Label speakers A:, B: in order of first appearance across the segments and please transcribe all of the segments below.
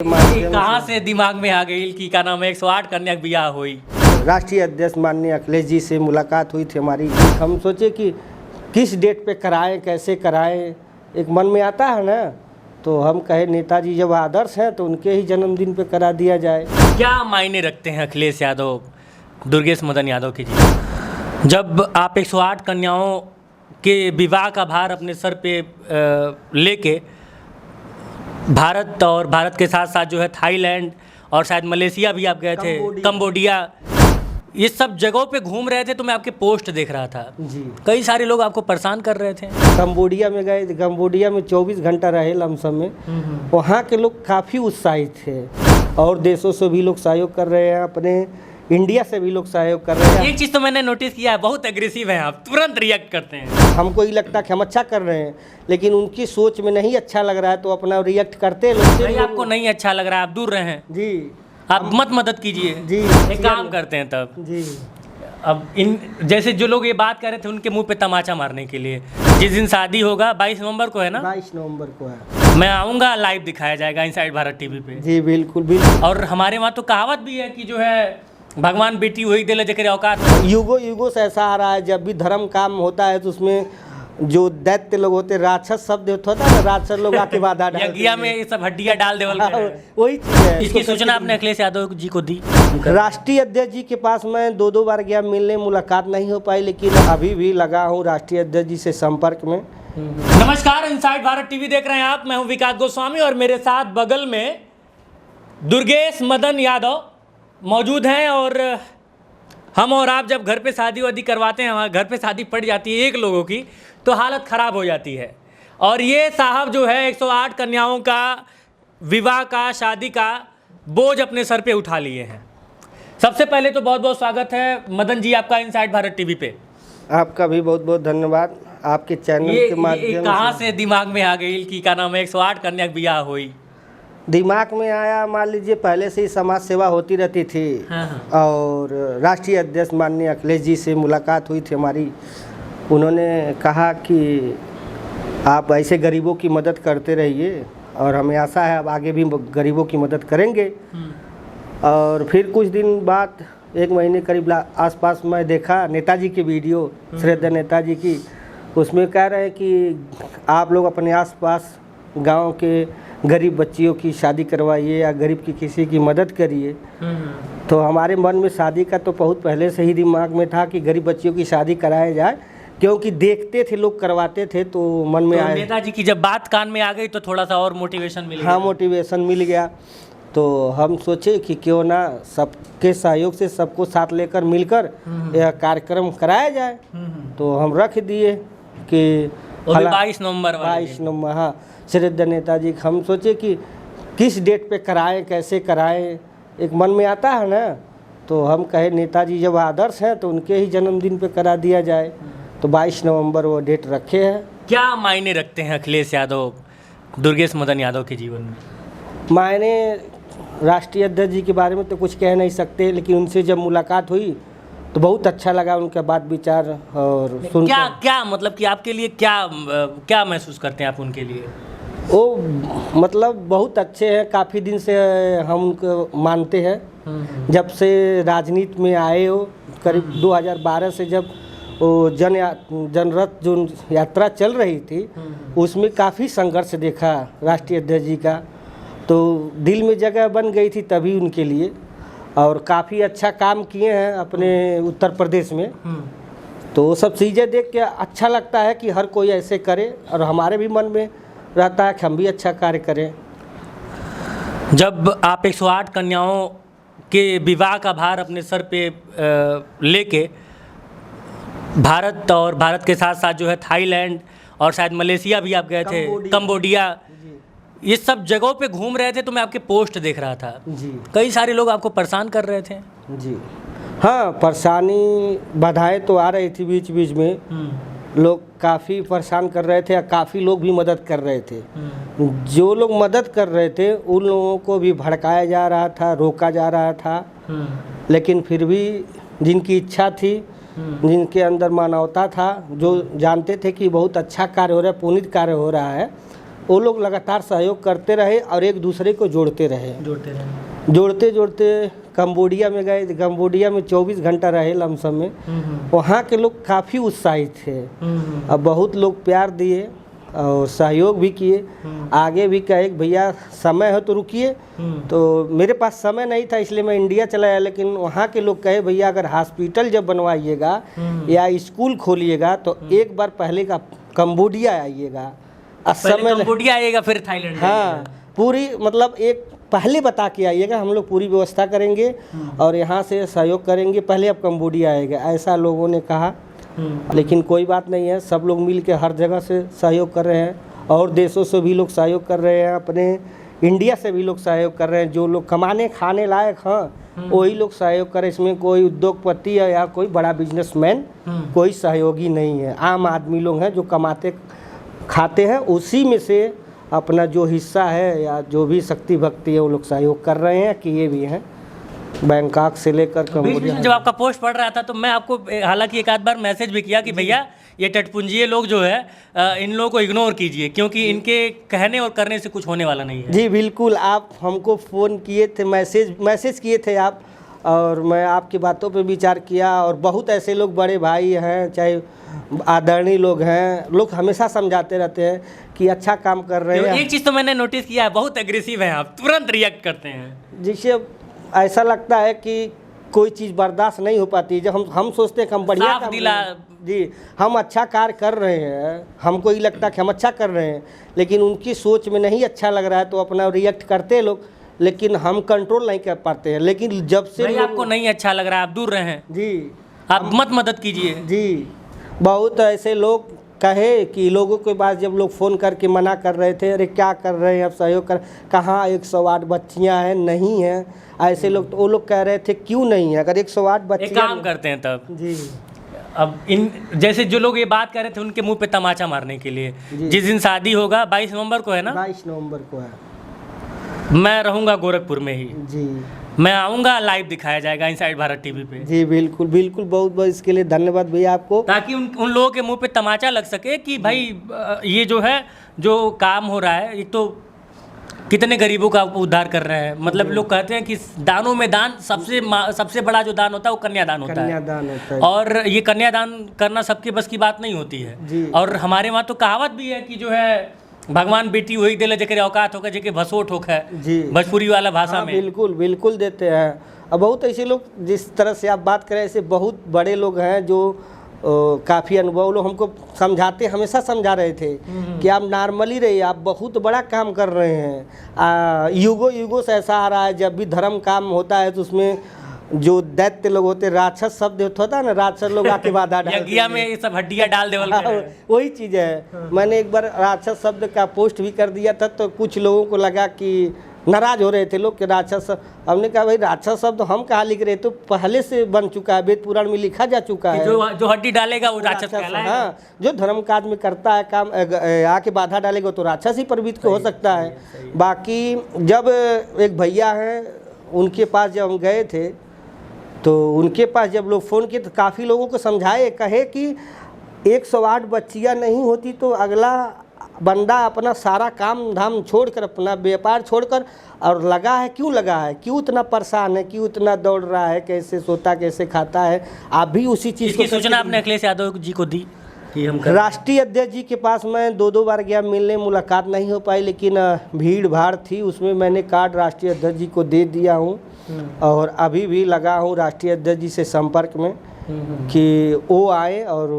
A: कहाँ से दिमाग में आ गई कि क्या नाम है 108 कन्या बियाह हुई।
B: राष्ट्रीय अध्यक्ष माननीय अखिलेश जी से मुलाकात हुई थी हमारी। हम सोचे कि किस डेट पे कराएं, कैसे कराएं, एक मन में आता है ना। तो हम कहे नेताजी जब आदर्श हैं तो उनके ही जन्मदिन पे करा दिया जाए।
A: क्या मायने रखते हैं अखिलेश यादव, दुर्गेश मदन यादव की जी जब आप 108 कन्याओं के विवाह का भार अपने सर पे लेके भारत और भारत के साथ साथ जो है थाईलैंड और शायद मलेशिया भी आप गए थे, कंबोडिया, ये सब जगहों पे घूम रहे थे तो मैं आपके पोस्ट देख रहा था
B: जी।
A: कई सारे लोग आपको परेशान कर रहे थे।
B: कंबोडिया में गए, कंबोडिया में 24 घंटा रहे लमसम में। वहाँ के लोग काफ़ी उत्साहित थे और देशों से भी लोग सहयोग कर रहे हैं, अपने इंडिया से भी लोग सहयोग कर रहे हैं।
A: एक चीज़ तो मैंने नोटिस किया है, बहुत एग्रेसिव हैं आप, तुरंत रिएक्ट करते हैं।
B: हमको ये लगता है कि हम अच्छा कर रहे हैं, लेकिन उनकी सोच में नहीं अच्छा लग रहा है तो अपना रिएक्ट करते लोग।
A: भाई आपको नहीं अच्छा लग रहा है, आप दूर रहें
B: जी,
A: आप मत मदद कीजिए
B: जी।
A: एक काम करते हैं तब
B: जी।
A: अब इन जैसे जो लोग ये बात कर रहे थे उनके मुंह पे तमाचा मारने के लिए, जिस दिन शादी होगा 22 नवंबर को है ना,
B: 22 नवंबर को है,
A: मैं आऊँगा, लाइव दिखाया जाएगा इनसाइड भारत टीवी पे।
B: जी बिल्कुल बिल्कुल।
A: और हमारे वहाँ तो कहावत भी है कि जो है भगवान बेटी वही दिले जकरे औकात।
B: युगों युगों से ऐसा आ रहा है, जब भी धर्म काम होता है तो उसमें जो दैत्य लोग होते हैं, राक्षस शब्द होता है ना, राक्षस लोग आके बाधा डालते हैं।
A: यज्ञ में ये सब हड्डियाँ डाल देवल
B: हाँ,
A: कर।
B: वही चीज़ है।
A: इसकी सूचना आपने अखिलेश यादव जी को दी?
B: राष्ट्रीय अध्यक्ष जी के पास मैं दो बार गया मिलने, मुलाकात नहीं हो पाई, लेकिन अभी भी लगा हूँ राष्ट्रीय अध्यक्ष जी से संपर्क में।
A: नमस्कार, इनसाइड भारत टीवी देख रहे हैं आप, मैं हूँ विकास गोस्वामी और मेरे साथ बगल में दुर्गेश मदन यादव मौजूद हैं। और हम और आप जब घर पे शादी वादी करवाते हैं, हमारे घर पे शादी पड़ जाती है एक लोगों की तो हालत ख़राब हो जाती है। और ये साहब जो है 108 कन्याओं का विवाह का, शादी का बोझ अपने सर पे उठा लिए हैं। सबसे पहले तो बहुत बहुत स्वागत है मदन जी आपका इनसाइड भारत टीवी पे।
B: आपका भी बहुत बहुत धन्यवाद, आपके चैनल के माध्यम
A: कहाँ से दिमाग में आ गई कि क्या नाम है 108 कन्या बियाह हुई?
B: दिमाग में आया, मान लीजिए पहले से ही समाज सेवा होती रहती थी।
A: हाँ।
B: और राष्ट्रीय अध्यक्ष माननीय अखिलेश जी से मुलाकात हुई थी हमारी। उन्होंने कहा कि आप ऐसे गरीबों की मदद करते रहिए और हमें आशा है अब आगे भी गरीबों की मदद करेंगे। और फिर कुछ दिन बाद, एक महीने करीब आसपास, मैं देखा नेताजी की वीडियो, श्रद्धेय नेताजी की। उसमें कह रहे हैं कि आप लोग अपने आसपास गांव के गरीब बच्चियों की शादी करवाइए या गरीब की किसी की मदद करिए। तो हमारे मन में शादी का तो बहुत पहले से ही दिमाग में था कि गरीब बच्चियों की शादी कराया जाए, क्योंकि देखते थे लोग करवाते थे तो मन में आया।
A: नेताजी की जब बात कान में आ गई तो थोड़ा सा और मोटिवेशन मिल गया।
B: हाँ, मोटिवेशन मिल गया। तो हम सोचे कि क्यों ना सबके सहयोग से, सबको साथ लेकर मिलकर यह कार्यक्रम कराया जाए। तो हम रख दिए कि
A: 22 नवंबर,
B: 22 नवंबर, हाँ, श्रद्धेय नेताजी। हम सोचे कि किस डेट पे कराएं, कैसे कराएं, एक मन में आता है ना। तो हम कहे नेताजी जब आदर्श हैं तो उनके ही जन्मदिन पे करा दिया जाए। तो 22 नवंबर वो डेट रखे हैं।
A: क्या मायने रखते हैं अखिलेश यादव, दुर्गेश मदन यादव के जीवन में?
B: मायने राष्ट्रीय अध्यक्ष जी के बारे में तो कुछ कह नहीं सकते, लेकिन उनसे जब मुलाकात हुई तो बहुत अच्छा लगा उनका बात विचार और सुन।
A: क्या मतलब कि आपके लिए क्या महसूस करते हैं आप उनके लिए?
B: वो मतलब बहुत अच्छे हैं, काफ़ी दिन से हम उनको मानते हैं। जब से राजनीति में आए हो, करीब 2012 से, जब वो जनरथ जो यात्रा चल रही थी उसमें काफ़ी संघर्ष देखा राष्ट्रीय अध्यक्ष जी का, तो दिल में जगह बन गई थी तभी उनके लिए। और काफ़ी अच्छा काम किए हैं अपने उत्तर प्रदेश में। तो वो सब चीज़ें देख के अच्छा लगता है कि हर कोई ऐसे करे, और हमारे भी मन में रहता है कि हम भी अच्छा कार्य करें।
A: जब आप 108 कन्याओं के विवाह का भार अपने सर पे लेके भारत और भारत के साथ साथ जो है थाईलैंड और शायद मलेशिया भी आप गए थे, कंबोडिया, ये सब जगहों पे घूम रहे थे तो मैं आपके पोस्ट देख रहा था
B: जी।
A: कई सारे लोग आपको परेशान कर रहे थे।
B: जी हाँ, परेशानी बाधाएं तो आ रही थी बीच बीच में। लोग काफ़ी परेशान कर रहे थे और काफ़ी लोग भी मदद कर रहे थे। जो लोग मदद कर रहे थे उन लोगों को भी भड़काया जा रहा था, रोका जा रहा था। लेकिन फिर भी जिनकी इच्छा थी, जिनके अंदर मानवता था, जो जानते थे कि बहुत अच्छा कार्य हो रहा है, पुनीत कार्य हो रहा है, वो लोग लगातार सहयोग करते रहे और एक दूसरे को जोड़ते रहे। जोड़ते जोड़ते कंबोडिया में गए। कंबोडिया में 24 घंटा रहे लमसम में। वहाँ के लोग काफ़ी उत्साहित थे। अब बहुत लोग प्यार दिए और सहयोग भी किए। आगे भी कहे भैया समय हो तो रुकिए। तो मेरे पास समय नहीं था इसलिए मैं इंडिया चला आया, लेकिन वहाँ के लोग कहे भैया अगर हॉस्पिटल जब बनवाइएगा या स्कूल खोलिएगा तो एक बार पहले का कंबोडिया आइएगा।
A: पहले कंबोडिया आइएगा फिर थाईलैंड।
B: हाँ, पूरी मतलब एक पहले बता के आइएगा, हम लोग पूरी व्यवस्था करेंगे और यहाँ से सहयोग करेंगे, पहले अब कंबोडिया आएगा, ऐसा लोगों ने कहा। लेकिन कोई बात नहीं है, सब लोग मिल के हर जगह से सहयोग कर रहे हैं और देशों से भी लोग सहयोग कर रहे हैं, अपने इंडिया से भी लोग सहयोग कर रहे हैं। जो लोग कमाने खाने लायक हैं वही लोग सहयोग करें। इसमें कोई उद्योगपति है या कोई बड़ा बिजनेसमैन कोई सहयोगी नहीं है। आम आदमी लोग हैं जो कमाते खाते हैं, उसी में से अपना जो हिस्सा है या जो भी शक्ति भक्ति है वो लोग सहयोग कर रहे हैं, किए भी हैं, बैंकॉक से लेकर कंबोडिया।
A: जब आपका पोस्ट पढ़ रहा था तो मैं आपको हालांकि एक आध बार मैसेज भी किया कि भैया ये टटपुंजिये लोग जो है इन लोगों को इग्नोर कीजिए, क्योंकि इनके कहने और करने से कुछ होने वाला नहीं है।
B: जी बिल्कुल, आप हमको फ़ोन किए थे, मैसेज किए थे आप, और मैं आपकी बातों पे विचार किया। और बहुत ऐसे लोग बड़े भाई हैं, चाहे आदरणीय लोग हैं, लोग हमेशा समझाते रहते हैं कि अच्छा काम कर रहे हैं।
A: एक चीज़ तो मैंने नोटिस किया है, बहुत एग्रेसिव हैं आप, तुरंत रिएक्ट करते हैं,
B: जिससे ऐसा लगता है कि कोई चीज़ बर्दाश्त नहीं हो पाती। जब हम सोचते हैं कि हम बढ़िया काम जी हम अच्छा कार्य कर रहे हैं, हमको ये लगता है कि हम अच्छा कर रहे हैं, लेकिन उनकी सोच में नहीं अच्छा लग रहा है तो अपना रिएक्ट करते हैं लोग, लेकिन हम कंट्रोल नहीं कर पाते हैं। लेकिन जब से
A: आपको नहीं अच्छा लग रहा है, आप दूर रहें
B: जी,
A: आप मत मदद कीजिए
B: जी। बहुत ऐसे लोग कहे कि लोगों के पास जब लोग फ़ोन करके मना कर रहे थे, अरे क्या कर रहे हैं आप, सहयोग कर, कहाँ 108 बच्चियाँ हैं, नहीं हैं, ऐसे लोग। तो वो लोग कह रहे थे क्यों नहीं है, अगर 108 बच्चियाँ,
A: एक काम करते हैं तब
B: जी।
A: अब इन जैसे जो लोग ये बात कर रहे थे उनके मुंह पे तमाचा मारने के लिए, जिस दिन शादी होगा 22 नवंबर को है ना,
B: 22 नवंबर को है,
A: मैं रहूँगा गोरखपुर में ही
B: जी।
A: मैं आऊँगा, लाइव दिखाया जाएगा इनसाइड भारत टीवी पे।
B: जी बिल्कुल बिल्कुल, बहुत बहुत इसके लिए धन्यवाद भैया आपको,
A: ताकि उन लोगों के मुंह पे तमाचा लग सके कि भाई ये जो है जो काम हो रहा है, एक तो कितने गरीबों का उद्धार कर रहे हैं। मतलब लोग कहते हैं कि दानों में दान सबसे बड़ा जो दान होता है वो कन्यादान होता है, और ये कन्यादान करना सबके बस की बात नहीं होती है। और हमारे वहाँ तो कहावत भी है कि जो है भगवान बेटी वही दिले जेके औकात होकर जेके भसोट होकर, जी भोजपुरी वाला भाषा में।
B: बिल्कुल बिल्कुल देते हैं। अब बहुत ऐसे लोग, जिस तरह से आप बात करें, ऐसे बहुत बड़े लोग हैं जो काफ़ी अनुभव लोग हमको समझाते, हमेशा समझा रहे थे कि आप नॉर्मली रहिए, आप बहुत बड़ा काम कर रहे हैं। युगों से ऐसा आ रहा है, जब भी धर्म काम होता है तो उसमें जो दैत्य लोग होते, राक्षस शब्द होता है ना, राक्षस लोग आके बाधा डालते हैं में ये सब हड्डियाँ डाल देवल वही चीज़ है। मैंने एक बार राक्षस शब्द का पोस्ट भी कर दिया था, तो कुछ लोगों को लगा कि नाराज हो रहे थे लोग कि राक्षस। हमने कहा भाई राक्षस शब्द हम कहाँ लिख रहे, तो पहले से बन चुका है, वेद पुराण में लिखा जा चुका है,
A: जो हड्डी डालेगा वो राक्षस कहलाएगा।
B: हाँ, जो धर्म काज में करता है काम, आके बाधा डालेगा तो राक्षस ही प्रवृत्त हो सकता है। बाकी जब एक भैया हैं, उनके पास जब हम गए थे तो उनके पास जब लोग फ़ोन किए तो काफ़ी लोगों को समझाए, कहे कि 108 बच्चियाँ नहीं होती तो अगला बंदा अपना सारा काम धाम छोड़कर, अपना व्यापार छोड़कर और लगा है, क्यों लगा है, क्यों इतना परेशान है, क्यों इतना दौड़ रहा है, कैसे सोता कैसे खाता है। आप भी उसी चीज़
A: की सूचना आपने अखिलेश यादव जी को दी कि हम
B: राष्ट्रीय अध्यक्ष जी के पास मैं 2 बार गया मिलने, मुलाकात नहीं हो पाई, लेकिन भीड़ भाड़ थी, उसमें मैंने कार्ड राष्ट्रीय अध्यक्ष जी को दे दिया हूँ। और अभी भी लगा हूँ राष्ट्रीय अध्यक्ष जी से संपर्क में कि वो आए और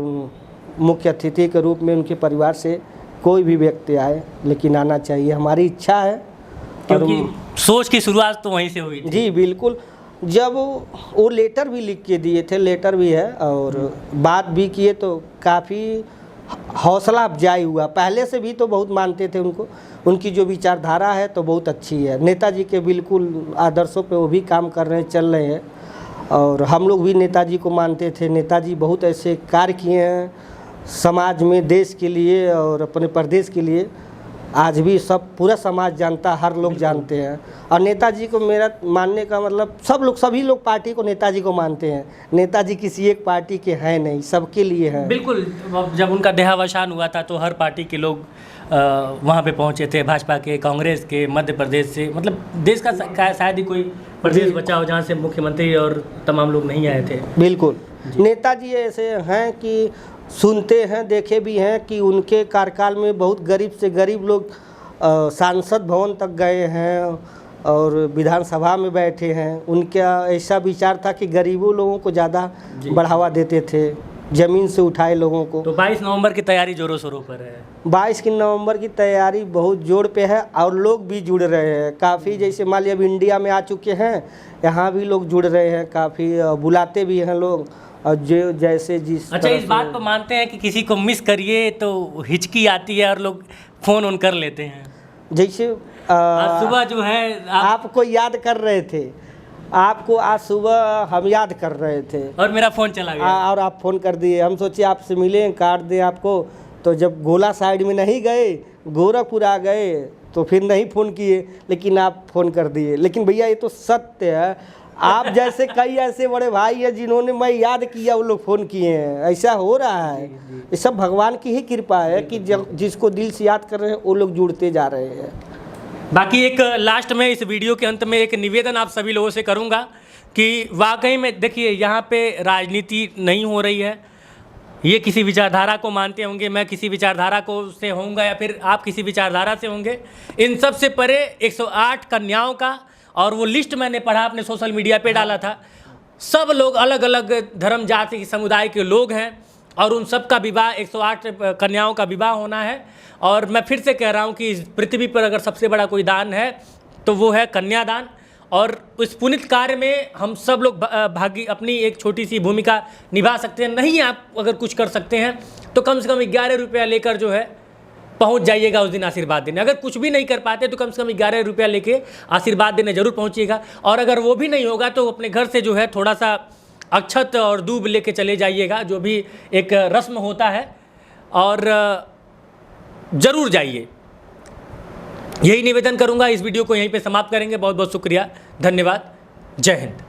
B: मुख्य अतिथि के रूप में उनके परिवार से कोई भी व्यक्ति आए, लेकिन आना चाहिए, हमारी इच्छा है,
A: क्योंकि सोच की शुरुआत तो वहीं से हुई थी।
B: जी बिल्कुल, जब वो लेटर भी लिख के दिए थे, लेटर भी है और बात भी किए तो काफ़ी हौसला अफजाई हुआ। पहले से भी तो बहुत मानते थे उनको, उनकी जो विचारधारा है तो बहुत अच्छी है। नेताजी के बिल्कुल आदर्शों पे वो भी काम कर रहे हैं, चल रहे हैं, और हम लोग भी नेताजी को मानते थे। नेताजी बहुत ऐसे कार्य किए हैं समाज में, देश के लिए और अपने प्रदेश के लिए, आज भी सब पूरा समाज जानता, हर लोग जानते हैं। और नेताजी को मेरा मानने का मतलब, सभी लोग पार्टी को नेताजी को मानते हैं। नेताजी किसी एक पार्टी के हैं नहीं, सबके लिए हैं।
A: बिल्कुल, जब उनका देहावसान हुआ था तो हर पार्टी के लोग वहाँ पे पहुँचे थे, भाजपा के, कांग्रेस के, मध्य प्रदेश से, मतलब देश का शायद ही कोई प्रदेश बचा हो जहाँ से मुख्यमंत्री और तमाम लोग नहीं आए थे।
B: बिल्कुल, नेताजी ऐसे हैं कि सुनते हैं, देखे भी हैं कि उनके कार्यकाल में बहुत गरीब से गरीब लोग सांसद भवन तक गए हैं और विधानसभा में बैठे हैं। उनका ऐसा विचार था कि गरीबों लोगों को ज़्यादा बढ़ावा देते थे, ज़मीन से उठाए लोगों को।
A: तो 22 नवंबर की तैयारी जोरों शोरों पर है।
B: 22 नवंबर की तैयारी बहुत जोर पे है और लोग भी जुड़ रहे हैं काफ़ी। जैसे मान लिया अब इंडिया में आ चुके हैं, यहाँ भी लोग जुड़ रहे हैं काफ़ी, बुलाते भी हैं लोग। और जो जैसे जिस
A: अच्छा, इस बात को मानते हैं कि किसी को मिस करिए तो हिचकी आती है और लोग फ़ोन ऑन कर लेते हैं।
B: जैसे
A: आज सुबह जो है
B: आपको याद कर रहे थे, आपको आज सुबह हम याद कर रहे थे
A: और मेरा फ़ोन चला गया
B: और आप फ़ोन कर दिए। हम सोचे आपसे मिलें, काट दें आपको, तो जब गोला साइड में नहीं गए, गोरखपुर आ गए तो फिर नहीं फ़ोन किए, लेकिन आप फ़ोन कर दिए। लेकिन भैया ये तो सत्य है, आप जैसे कई ऐसे बड़े भाई हैं जिन्होंने मैं याद किया वो लोग फ़ोन किए हैं। ऐसा हो रहा है, ये सब भगवान की ही कृपा है कि जिसको दिल से याद कर रहे हैं वो लोग जुड़ते जा रहे हैं।
A: बाकी एक लास्ट में इस वीडियो के अंत में एक निवेदन आप सभी लोगों से करूंगा कि वाकई में देखिए, यहाँ पे राजनीति नहीं हो रही है। ये किसी विचारधारा को मानते होंगे, मैं किसी विचारधारा को से होऊंगा या फिर आप किसी विचारधारा से होंगे। इन सब से परे 108 कन्याओं का, और वो लिस्ट मैंने पढ़ा, अपने सोशल मीडिया पे डाला था, सब लोग अलग अलग धर्म जाति समुदाय के लोग हैं और उन सब का विवाह 108 कन्याओं का विवाह होना है। और मैं फिर से कह रहा हूँ कि इस पृथ्वी पर अगर सबसे बड़ा कोई दान है तो वो है कन्यादान। और इस पुनित कार्य में हम सब लोग अपनी एक छोटी सी भूमिका निभा सकते हैं। नहीं आप अगर कुछ कर सकते हैं तो कम से कम 11 रुपया लेकर जो है पहुंच जाइएगा उस दिन आशीर्वाद देने। अगर कुछ भी नहीं कर पाते तो कम से कम 11 रुपया लेके आशीर्वाद देने जरूर पहुंचिएगा। और अगर वो भी नहीं होगा तो अपने घर से जो है थोड़ा सा अक्षत और दूब लेके चले जाइएगा, जो भी एक रस्म होता है, और ज़रूर जाइए। यही निवेदन करूंगा। इस वीडियो को यहीं पे समाप्त करेंगे। बहुत बहुत शुक्रिया, धन्यवाद, जय हिंद।